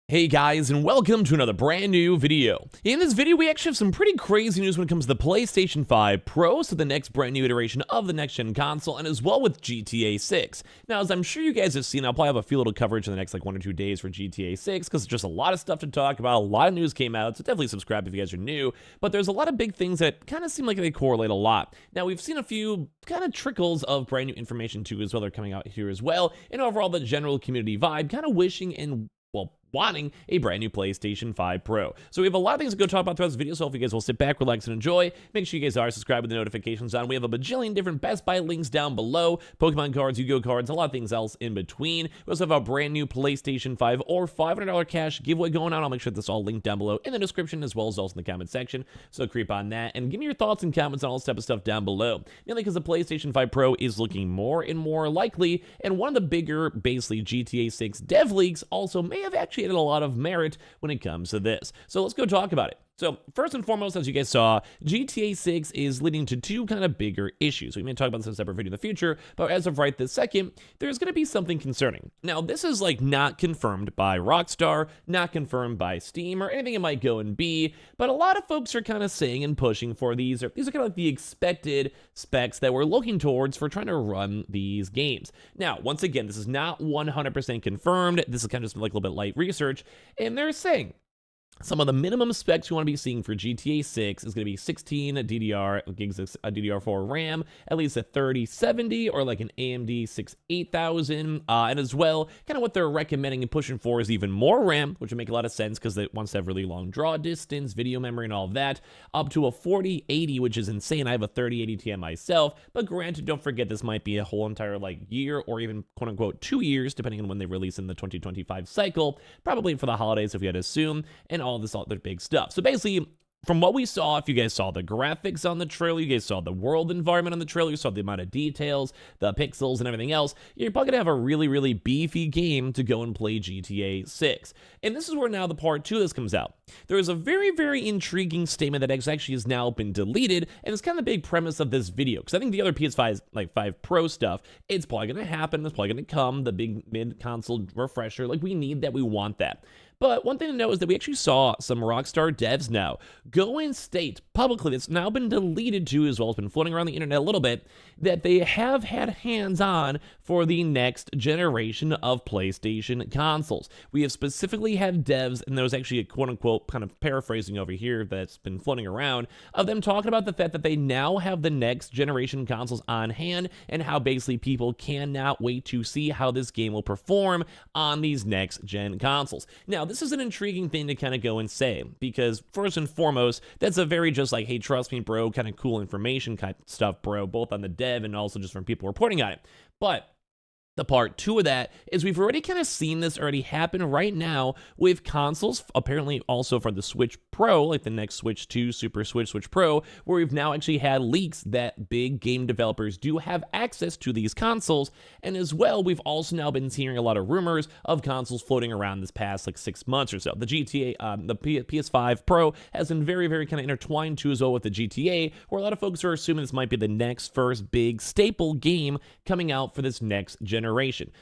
Hey guys, and welcome to another brand new video. In this video, we actually have some pretty crazy news when it comes to the PlayStation 5 Pro, so the next brand new iteration of the next-gen console, and as well with GTA 6. Now, as I'm sure you guys have seen, I'll probably have a few little coverage in the next 1 or 2 days for GTA 6, because there's just a lot of stuff to talk about, a lot of news came out, so definitely subscribe if you guys are new, but there's a lot of big things that kind of seem like they correlate a lot. Now, we've seen a few kind of trickles of brand new information too as well, they're coming out here as well, and overall the general community vibe, kind of wishing and, well, wanting a brand new PlayStation 5 Pro. So we have a lot of things to go talk about throughout this video, so if you guys will sit back, relax, and enjoy, make sure you guys are subscribed with the notifications on. We have a bajillion different Best Buy links down below, Pokemon cards, Yu-Gi-Oh cards, a lot of things else in between. We also have a brand new PlayStation 5 or $500 cash giveaway going on. I'll make sure that's all linked down below in the description as well as also in the comment section, so creep on that, and give me your thoughts and comments on all this type of stuff down below. Mainly because the PlayStation 5 Pro is looking more and more likely, and one of the bigger, basically, GTA 6 dev leaks also may have actually added a lot of merit when it comes to this. So let's go talk about it. So first and foremost, as you guys saw, GTA 6 is leading to two kind of bigger issues. We may talk about this in a separate video in the future, but as of right this second, there's going to be something concerning. Now, this is not confirmed by Rockstar, not confirmed by Steam, or anything it might go and be, but a lot of folks are kind of saying and pushing for these are kind of like the expected specs that we're looking towards for trying to run these games. Now, once again, this is not 100% confirmed. This is kind of just like a little bit light research, and they're saying some of the minimum specs you want to be seeing for GTA 6 is going to be 16 gigs of DDR4 RAM, at least a 3070 or like an AMD 8000, and as well, kind of what they're recommending and pushing for is even more RAM, which would make a lot of sense because it wants to have really long draw distance, video memory, and all of that, up to a 4080, which is insane. I have a 3080 Ti myself, but granted, don't forget this might be a whole entire year or even quote-unquote 2 years, depending on when they release in the 2025 cycle, probably for the holidays if we had to assume, and all this other big stuff. So basically, from what we saw, if you guys saw the graphics on the trailer, you guys saw the world environment on the trailer, you saw the amount of details, the pixels, and everything else, you're probably gonna have a really, really beefy game to go and play GTA 6. And this is where now the part 2 of this comes out. There is a very, very intriguing statement that actually has now been deleted, and it's kind of the big premise of this video, because I think the other PS5, 5 Pro stuff, it's probably gonna happen, it's probably gonna come, the big mid-console refresher, we need that, we want that. But one thing to note is that we actually saw some Rockstar devs now go and state publicly, that's now been deleted too as well, it's been floating around the internet a little bit, that they have had hands-on for the next generation of PlayStation consoles. We have specifically had devs, and there was actually a quote-unquote kind of paraphrasing over here that's been floating around, of them talking about the fact that they now have the next generation consoles on hand, and how basically people cannot wait to see how this game will perform on these next-gen consoles. Now, this is an intriguing thing to kind of go and say, because first and foremost, that's a very just hey, trust me, bro, kind of cool information kind of stuff, bro, both on the dev and also just from people reporting on it. But the part 2 of that is we've already kind of seen this already happen right now with consoles, apparently also for the Switch Pro, like the next Switch 2, Super Switch, Switch Pro, where we've now actually had leaks that big game developers do have access to these consoles, and as well, we've also now been hearing a lot of rumors of consoles floating around this past 6 months or so. The PS5 Pro has been very, very kind of intertwined too as well with the GTA, where a lot of folks are assuming this might be the next first big staple game coming out for this next generation,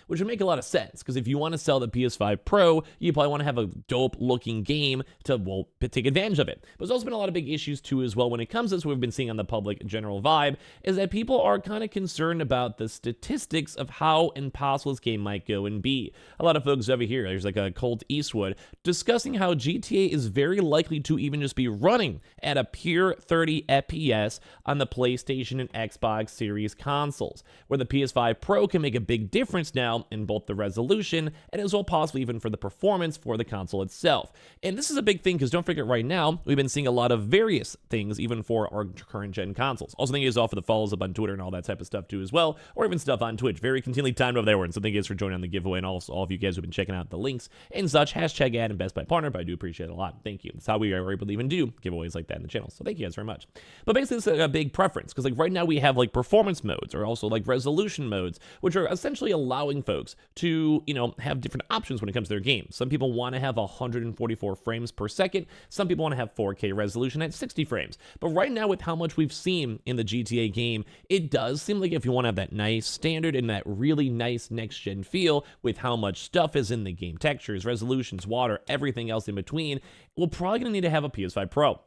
which would make a lot of sense, because if you want to sell the PS5 Pro, you probably want to have a dope looking game to, well, take advantage of it. But there's also been a lot of big issues too as well when it comes to this, we've been seeing on the public general vibe, is that people are kind of concerned about the statistics of how impossible this game might go and be. A lot of folks over here, there's a Colt Eastwood, discussing how GTA is very likely to even just be running at a pure 30 FPS on the PlayStation and Xbox Series consoles, where the PS5 Pro can make a big difference now in both the resolution and as well possibly even for the performance for the console itself. And this is a big thing because don't forget, right now we've been seeing a lot of various things even for our current gen consoles. Also, thank you guys all for the follows up on Twitter and all that type of stuff too as well, or even stuff on Twitch. Very continually timed over there, and so thank you guys for joining on the giveaway, and also all of you guys who've been checking out the links and such. Hashtag ad and Best Buy partner, but I do appreciate it a lot. Thank you. That's how we are able to even do giveaways like that in the channel, so thank you guys very much. But basically, this is a big preference because right now we have performance modes, or also resolution modes, which are essentially essentially allowing folks to, have different options when it comes to their game. Some people want to have 144 frames per second. Some people want to have 4K resolution at 60 frames. But right now, with how much we've seen in the GTA game, it does seem like if you want to have that nice standard and that really nice next-gen feel with how much stuff is in the game, textures, resolutions, water, everything else in between, we're probably going to need to have a PS5 Pro.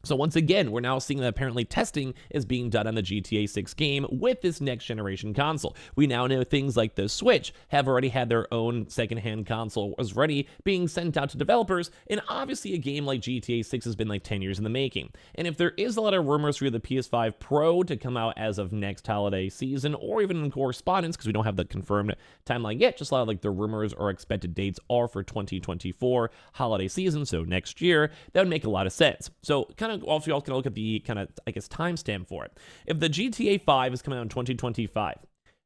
So once again, we're now seeing that apparently testing is being done on the GTA 6 game with this next generation console. We now know things like the Switch have already had their own secondhand console was ready being sent out to developers, and obviously a game like GTA 6 has been like 10 years in the making. And if there is a lot of rumors for the PS5 Pro to come out as of next holiday season, or even in correspondence, because we don't have the confirmed timeline yet, just a lot of like the rumors or expected dates are for 2024 holiday season, so next year, that would make a lot of sense. So kind of also y'all can look at the kind of, I guess, timestamp for it. If the GTA 5 is coming out in 2025,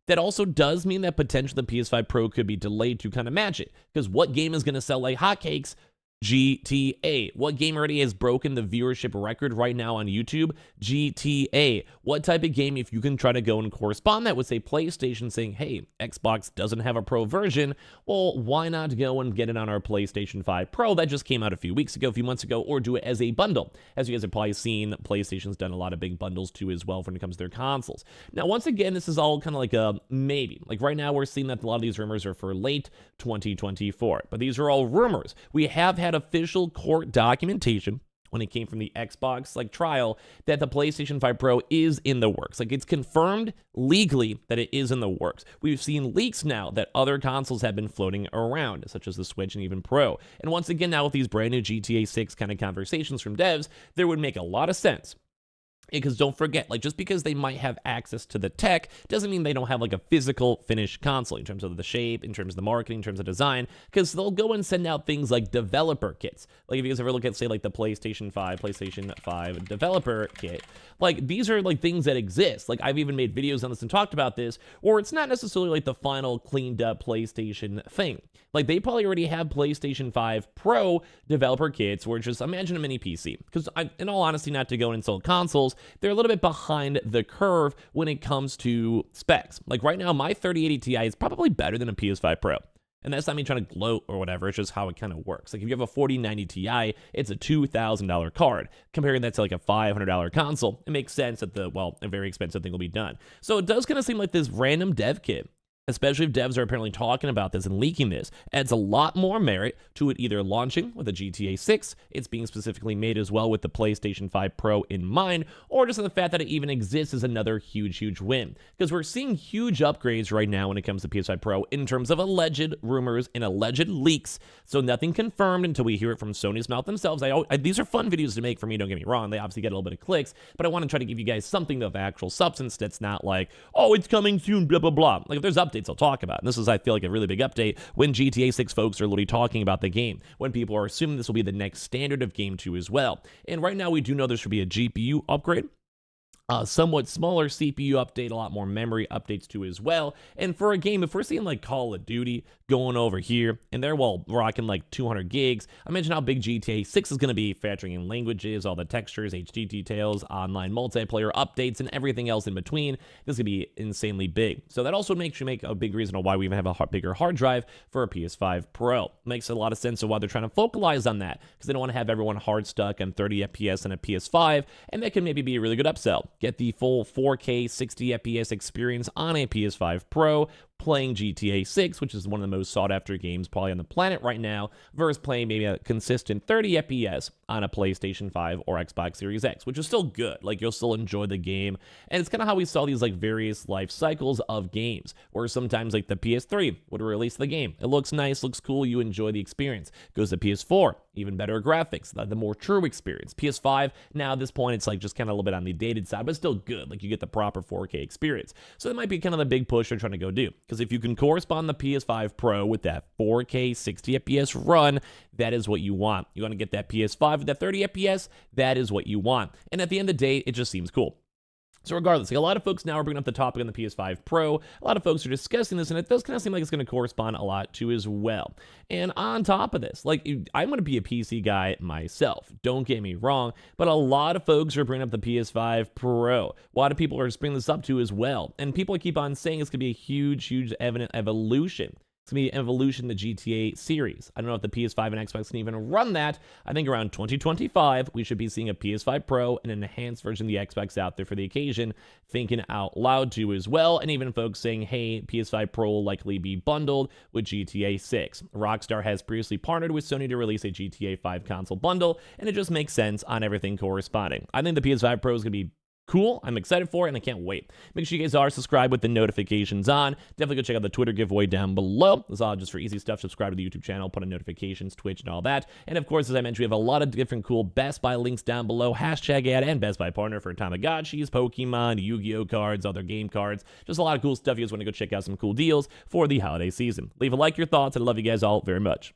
that also does mean that potentially the PS5 Pro could be delayed to kind of match it. Because what game is going to sell like hotcakes? GTA. What game already has broken the viewership record right now on YouTube? GTA. What type of game, if you can try to go and correspond that with, say, PlayStation saying, hey, Xbox doesn't have a Pro version, well, why not go and get it on our PlayStation 5 Pro that just came out a few weeks ago, a few months ago, or do it as a bundle? As you guys have probably seen, PlayStation's done a lot of big bundles too as well when it comes to their consoles. Now, once again, this is all kind of like a maybe. Like right now, we're seeing that a lot of these rumors are for late 2024, but these are all rumors. We have had official court documentation when it came from the Xbox trial that the PlayStation 5 Pro is in the works. Like it's confirmed legally that it is in the works. We've seen leaks now that other consoles have been floating around, such as the Switch and even Pro. And once again, now with these brand new GTA 6 kind of conversations from devs, there would make a lot of sense. Because don't forget, just because they might have access to the tech doesn't mean they don't have a physical finished console in terms of the shape, in terms of the marketing, in terms of design, because they'll go and send out things like developer kits. Like if you guys ever look at, say, the PlayStation 5 developer kit, these are things that exist. I've even made videos on this and talked about this, or it's not necessarily the final cleaned up PlayStation thing. They probably already have PlayStation 5 Pro developer kits, where just imagine a mini PC. Because in all honesty, not to go and insult consoles, they're a little bit behind the curve when it comes to specs. Right now, my 3080 Ti is probably better than a PS5 Pro. And that's not me trying to gloat or whatever, it's just how it kind of works. If you have a 4090 Ti, it's a $2,000 card. Comparing that to a $500 console, it makes sense that a very expensive thing will be done. So it does kind of seem like this random dev kit, especially if devs are apparently talking about this and leaking this, adds a lot more merit to it either launching with a GTA 6, it's being specifically made as well with the PlayStation 5 Pro in mind, or just in the fact that it even exists is another huge, huge win. Because we're seeing huge upgrades right now when it comes to PS5 Pro in terms of alleged rumors and alleged leaks, so nothing confirmed until we hear it from Sony's mouth themselves. These are fun videos to make for me, don't get me wrong, they obviously get a little bit of clicks, but I want to try to give you guys something of actual substance that's not oh, it's coming soon, blah, blah, blah. If there's updates, I'll talk about. And this is, I feel a really big update when GTA 6 folks are literally talking about the game, when people are assuming this will be the next standard of Game 2 as well. And right now, we do know there should be a GPU upgrade, somewhat smaller CPU update, a lot more memory updates too as well. And for a game, if we're seeing Call of Duty going over here, and they're rocking 200 gigs, imagine how big GTA 6 is going to be, factoring in languages, all the textures, HD details, online multiplayer updates, and everything else in between. This is going to be insanely big. So that also makes you make a big reason why we even have a bigger hard drive for a PS5 Pro. Makes a lot of sense of why they're trying to focalize on that, because they don't want to have everyone hard stuck on 30 FPS and a PS5, and that can maybe be a really good upsell. Get the full 4K 60 FPS experience on a PS5 Pro, playing GTA 6, which is one of the most sought after games probably on the planet right now, versus playing maybe a consistent 30 FPS on a PlayStation 5 or Xbox Series X, which is still good. You'll still enjoy the game. And it's kind of how we saw these various life cycles of games, where sometimes the PS3 would release the game. It looks nice, looks cool, you enjoy the experience. Goes to PS4, even better graphics, the more true experience. PS5, now at this point, it's just kind of a little bit on the dated side, but still good. You get the proper 4K experience. So that might be kind of the big push they're trying to go do. Because if you can correspond the PS5 Pro with that 4K 60 FPS run, that is what you want. You want to get that PS5 with that 30 FPS, that is what you want. And at the end of the day, it just seems cool. So regardless, like a lot of folks now are bringing up the topic on the PS5 Pro. A lot of folks are discussing this, and it does kind of seem like it's going to correspond a lot to as well. And on top of this, like I'm going to be a PC guy myself. Don't get me wrong, but a lot of folks are bringing up the PS5 Pro. A lot of people are bringing this up to as well, and people keep on saying it's going to be a huge evident evolution. It's going to be an evolution of the GTA series. I don't know if the PS5 and Xbox can even run that. I think around 2025, we should be seeing a PS5 Pro and an enhanced version of the Xbox out there for the occasion, thinking out loud to as well, and even folks saying, hey, PS5 Pro will likely be bundled with GTA 6. Rockstar has previously partnered with Sony to release a GTA 5 console bundle, and it just makes sense on everything corresponding. I think the PS5 Pro is going to be cool. I'm excited for it, and I can't wait. Make sure you guys are subscribed with the notifications on. Definitely go check out the Twitter giveaway down below. This is all just for easy stuff. Subscribe to the YouTube channel, put on notifications, Twitch, and all that. And of course, as I mentioned, we have a lot of different cool Best Buy links down below. Hashtag ad and Best Buy partner for Tamagotchis, Pokemon, Yu-Gi-Oh cards, other game cards. Just a lot of cool stuff. You guys want to go check out some cool deals for the holiday season. Leave a like, your thoughts, and I love you guys all very much.